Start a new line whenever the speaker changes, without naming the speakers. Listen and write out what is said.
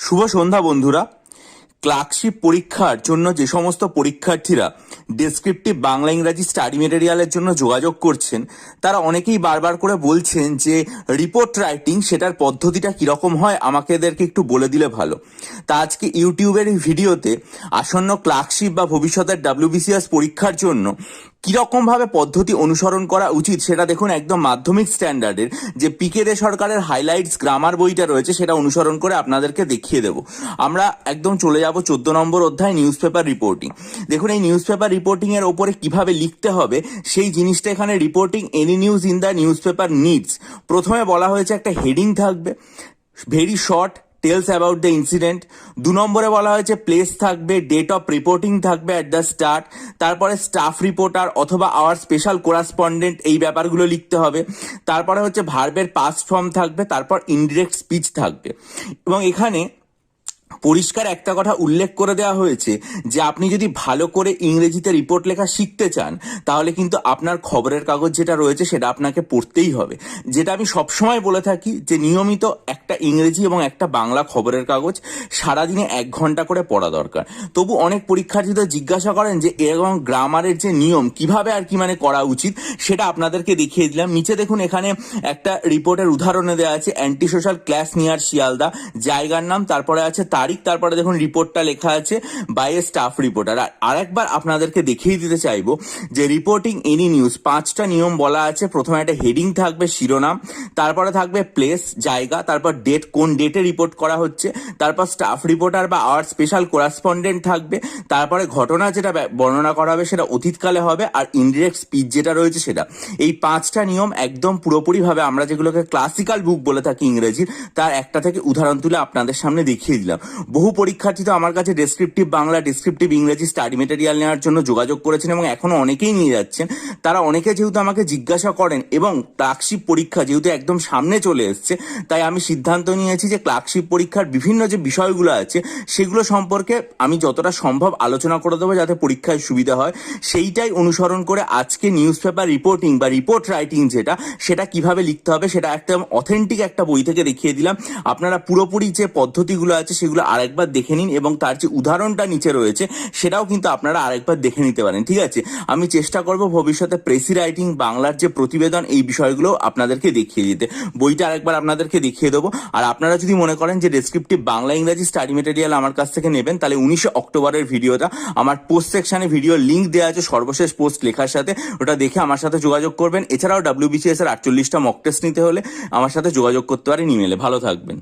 শুভ সন্ধ্যা বন্ধুরা। ক্লার্কশিপ পরীক্ষার জন্য যে সমস্ত পরীক্ষার্থীরা ডেসক্রিপটিভ বাংলা ইংরাজি স্টাডি মেটেরিয়ালের জন্য যোগাযোগ করছেন, তারা অনেকেই বারবার করে বলছেন যে রিপোর্ট রাইটিং সেটার পদ্ধতিটা কীরকম হয়, আমাকে এদেরকে একটু বলে দিলে ভালো। তা আজকে ইউটিউবের এই ভিডিওতে আসন্ন ক্লার্কশিপ বা ভবিষ্যতের WBCS পরীক্ষার জন্য কিরকমভাবে পদ্ধতি অনুসরণ করা উচিত সেটা দেখুন। একদম মাধ্যমিক স্ট্যান্ডার্ডের যে পিকে দে সরকারের হাইলাইটস গ্রামার বইটা রয়েছে সেটা অনুসরণ করে আপনাদেরকে দেখিয়ে দেবো। আমরা একদম চলে যাব 14 নম্বর অধ্যায় নিউজ পেপার রিপোর্টিং। দেখুন এই নিউজ পেপার রিপোর্টিং এর ওপরে কিভাবে লিখতে হবে সেই জিনিসটা এখানে reporting any news in the newspaper needs. প্রথমে বলা হয়েছে একটা হেডিং থাকবে, very short, tells about the incident. 2 নম্বরে বলা হয়েছে প্লেস থাকবে, ডেট অফ রিপোর্টিং থাকবে অ্যাট দ্য স্টার্ট, তারপরে স্টাফ রিপোর্টার অথবা আওয়ার স্পেশাল কোরাসপন্ডেন্ট, এই ব্যাপারগুলো লিখতে হবে। তারপরে হচ্ছে ভার্বের পাস্ট ফর্ম থাকবে, তারপর ইনডিরেক্ট স্পিচ থাকবে। এবং এখানে পরিষ্কার একটা কথা উল্লেখ করে দেওয়া হয়েছে যে আপনি যদি ভালো করে ইংরেজিতে রিপোর্ট লেখা শিখতে চান তাহলে কিন্তু আপনার খবরের কাগজ যেটা রয়েছে সেটা আপনাকে পড়তেই হবে। যেটা আমি সবসময় বলে থাকি যে নিয়মিত একটা ইংরেজি এবং একটা বাংলা খবরের কাগজ সারাদিনে 1 ঘন্টা করে পড়া দরকার। তবু অনেক পরীক্ষার্থীদের জিজ্ঞাসা করেন যে এরকম গ্রামারের যে নিয়ম কিভাবে আর কি করা উচিত, সেটা আপনাদেরকে দেখিয়ে দিলাম। নিচে দেখুন এখানে একটা রিপোর্টের উদাহরণে দেওয়া আছে anti social class near Sealdah, জায়গার নাম, তারপরে আছে তারিখ, তারপরে দেখুন রিপোর্টটা লেখা আছে বাই এ স্টাফ রিপোর্টার। আর একবার আপনাদেরকে দেখিয়ে দিতে চাইবো যে রিপোর্টিং এনি নিউজ 5টা নিয়ম বলা আছে। প্রথমে একটা হেডিং থাকবে, শিরোনাম, তারপরে থাকবে প্লেস জায়গা, তারপর ডেট, কোন ডেটে রিপোর্ট করা হচ্ছে, তারপর স্টাফ রিপোর্টার বা আওয়ার স্পেশাল কোরাসপন্ডেন্ট থাকবে, তারপরে ঘটনা যেটা বর্ণনা করা হবে সেটা অতীতকালে হবে, আর ইনডিরেক্ট স্পিচ যেটা রয়েছে সেটা। এই 5টা নিয়ম একদম পুরোপুরিভাবে আমরা যেগুলোকে ক্লাসিক্যাল বুক বলে থাকি ইংরেজির, তার একটা থেকে উদাহরণ তুলে আপনাদের সামনে দেখিয়ে দিলাম। বহু পরীক্ষার্থী তো আমার কাছে ডেসক্রিপটিভ বাংলা, ডেসক্রিপটিভ ইংরেজি স্টাডি মেটেরিয়াল নেওয়ার জন্য যোগাযোগ করেছেন এবং এখনো অনেকেই নিয়ে যাচ্ছেন। তারা অনেকে যেহেতু আমাকে জিজ্ঞাসা করেন এবং ক্লার্কশিপ পরীক্ষা যেহেতু একদম সামনে চলে এসছে, তাই আমি সিদ্ধান্ত নিয়েছি যে ক্লার্কশিপ পরীক্ষার বিভিন্ন যে বিষয়গুলো আছে সেগুলো সম্পর্কে আমি যতটা সম্ভব আলোচনা করে দেবো যাতে পরীক্ষায় সুবিধা হয়। সেইটাই অনুসরণ করে আজকে নিউজ পেপার রিপোর্টিং বা রিপোর্ট রাইটিং সেটা কিভাবে লিখতে হবে সেটা একদম অথেন্টিক একটা বই থেকে দেখিয়ে দিলাম। আপনারা পুরোপুরি যে পদ্ধতিগুলো আছে সেগুলো আরেকবার দেখে নিন এবং তার যে উদাহরণটা নিচে রয়েছে সেটাও কিন্তু আপনারা আরেকবার দেখে নিতে পারেন। ঠিক আছে, আমি চেষ্টা করব ভবিষ্যতে প্রেসি রাইটিং, বাংলার যে প্রতিবেদন, এই বিষয়গুলো আপনাদেরকে দেখিয়ে দিতে। বইটা আরেকবার আপনাদেরকে দেখিয়ে দেবো। আর আপনারা যদি মনে করেন যে ডেসক্রিপটিভ বাংলা ইংরাজি স্টাডি মেটেরিয়াল আমার কাছ থেকে নেবেন, তাহলে 19 অক্টোবরের ভিডিওটা আমার পোস্ট সেকশনে ভিডিও লিঙ্ক দেওয়া আছে সর্বশেষ পোস্ট লেখার সাথে, ওটা দেখে আমার সাথে যোগাযোগ করবেন। এছাড়াও WBCS এর 48টা মক টেস্ট নিতে হলে আমার সাথে যোগাযোগ করতে পারেন ইমেলে। ভালো থাকবেন।